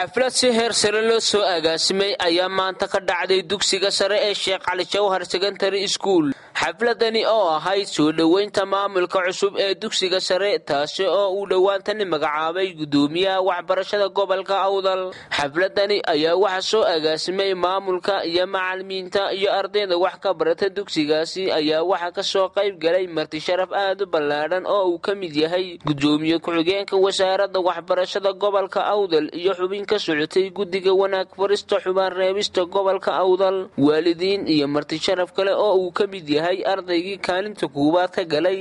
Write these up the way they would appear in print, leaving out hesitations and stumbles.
xaflad si heer sare loo soo agaasimay ayaa maanta ka dhacday dugsiga sare ee Sheekh Cali Jawhar Secondary School. xafladani oo ahayd soo dhaweynta maamulka cusub ee dugsiga sare taasi oo uu dhawaantani magacaabay gudoomiyaha waxbarashada gobolka Awdal. xafladani ayaa waxa soo agaasimay maamulka iyo macallimiinta iyo ardayda wax ka barata dugsigaasi ayaa waxa ka soo qayb galay marti sharaf aad u ballaaran oo uu ka mid yahay gudoomiye ku-xigeenka wasaaradda waxbarashada gobolka Awdal iyo xubin ka socotay guddiga wanaag farista xubaan reebista gobolka Awdal. waalidiin iyo marti sharaf kale oo uu ka mid yahay ardaygii kaalinta koowaad ka galay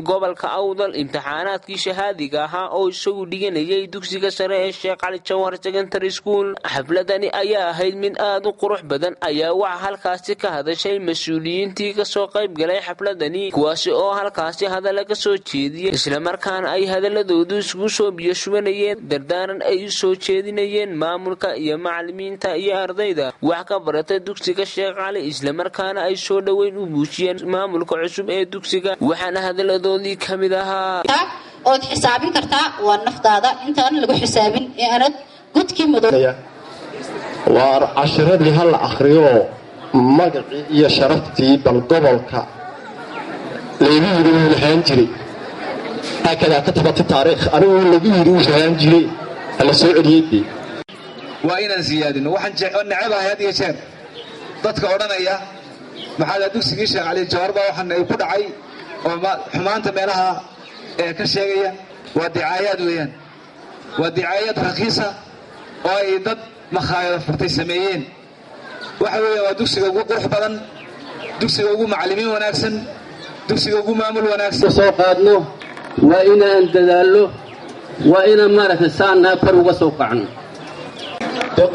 gobolka Awdal imtixaanaadkii shahaadiga ahaa oo isagu dhiganayay dugsiga sare ee Sheekh Cali Jawhar Secondary School. xafladani ayaa ahayd mid aad u qurux badan ayaa waxa halkaasi ka hadashay mas'uuliyiintii ka soo qayb galay xafladani kuwaasi oo halkaasi hadallo ka soo jeediyay isla markaana ay hadaladoodu isugu soo biyashubanayeen dardaaran ay u soo jeedinayeen maamulka iyo macallimiinta iyo ardayda wax ka barata dugsiga Sheekh Cali isla markaana ay soo dhaweyn u buushiyeen maamulka cusub ee dugsiga waxaana hadaladoodii kamid ahaa oo xisaabin kartaa waa naftaada intaan lagu xisaabin ee anad gudkii madow waar casharadii hal akhriyo magacii iyo sharaftii bal gobolka leeyihiin waxaan jiray hakada ka tabata taariikh anigu leeyihiin waxaan jiray ala soo celiyay waa inaan siyaadino waxaan nacabahay had iyo jeer dadka oranaya maxaa dugsiga Sheekh Cali Jawhar baa waxaan ay ku dhacay oo xumaanta meelaha ee ka sheegaya waa dicaayad weeyaan waa dicaayad raqiisa oo ay dad makhaayad furtay sameeyeen waxa weeye waa dugsiga ugu qurux badan dugsiga ugu macallimiin wanaagsan dugsiga ugu maamul wanaagsan soo qaadno waa inaan dadaalo waa inaan markaa saana kor uga soo kacno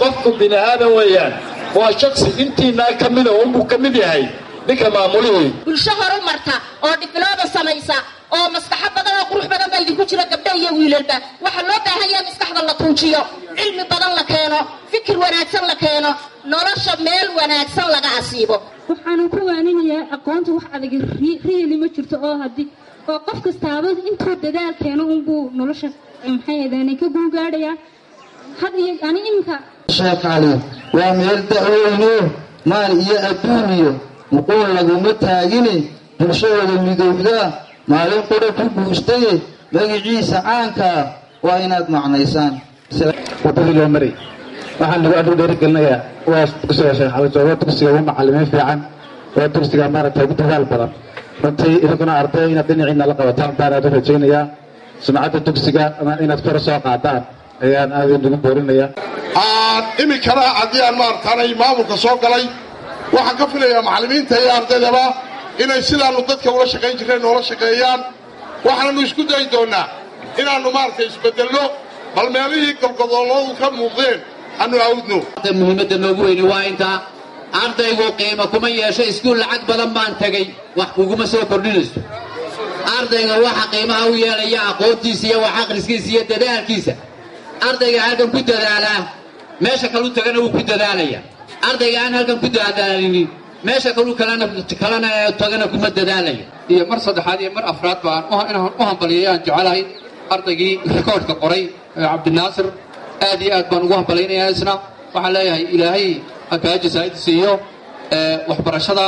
qofku bini'aadan weeyaan waa shakhsi intiina kamid ah uu kamid yahay ninka maamulihii bulsho horumarta oo diblooma samaysa oo maskax badan oo qurux badan idinku jira gabdho iyo wiilalba waxa loo baahan yahay maskaxda la tuujiyo cilmi badan la keeno fikir wanaagsan la keeno nolosha meel wanaagsan laga asiibo waxaan ku waaninayaa aqoonta wax adag riili ma jirto oo hadii oo qof kastaaba intuu dadaal keeno uu nolosha maxay ahaydeen ka guugaadaya had iyo ani imka Sheekh Cali waa meel da'weyno maal iyo adduuniyo muqoon laguma taagini bulshada midowda maalin qura ku guustay magaciisa caanka waa inaad macnaysaan wadada loo maray waxaan lagu aduu dheerigelinayaa waa dugsiga Sheekh Cali Jawhar dugsiga ugu macallimiin fiican waa dugsiga maaragtay ugu dadaal badan runtii idaguna ardayna dhinaciina la qabataan baan aad u rajaynayaa sumcadda dugsiga inaad kor soo qaadaan ayaan aad ugu boorinayaa imikana haddii aan maartaanay maamulka soo galay waxaan ka filayaa macallimiinta iyo ardaydaba inay sidaanu dadka ula shaqayn jireen noola shaqeeyaan waxaanu isku dayi doonaa inaannu maaragtay isbedelno bal meelihii galgodooladu ka muuqdeen aanu awdno muhiimadda noogu weyni waa intaa ardaygu qiimo kuma yeesho iskuul lacag badan baan tagay wax kuguma soo kordhinayso ardayga waxa qiimaha u yeelaya aqoontiisa iyo wax akhriskiisa iyo dadaalkiisa ardayga halkan ku dadaalaa meesha kale tagana uu ku dadaalaya ardayga aan halkan ku dadaalinin meesha kale kalena tagana kuma dadaalaya iyo mar saddexaad iyo mar afraad baan u hambaliyayaan jecelahay ardaygii rikoodhka qoray Cabdinaasir aad iyo aad baan ugu hambaliyaynayaa isna waxaan leeyahay ilaahay akaaji saa'id siiyo waxbarashada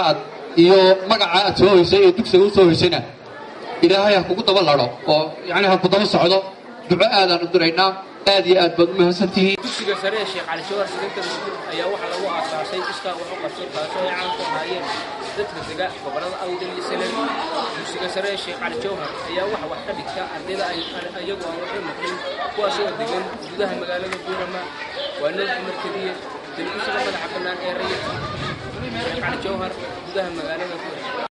iyo magaca aad soo hoysay ee dugsiga u soo hoysayna ilaahay ha kugu daba laro oo yani ha ku daba socdo duco aadaan u diraynaa aad iyo aad baad u mahadsantihiin dugsiga sare ee Sheekh Cali Jawhar Secondary School ayaa waxa lagu aasaasay iska wax u qabso taasoo ay caan ku ahaayeen dadka dega gobolada Awdal iyo Seleem. dugsiga sare ee Sheekh Cali Jawhar ayaa wax ka dhigta ardayda ayagu aan wax noqon kuwaas oo degan gudaha magaalada Buurama waa neel markadiye dugsiga madaxa bannaan ee rayidka Sheekh Cali Jawhar gudaha magaalada Buurama.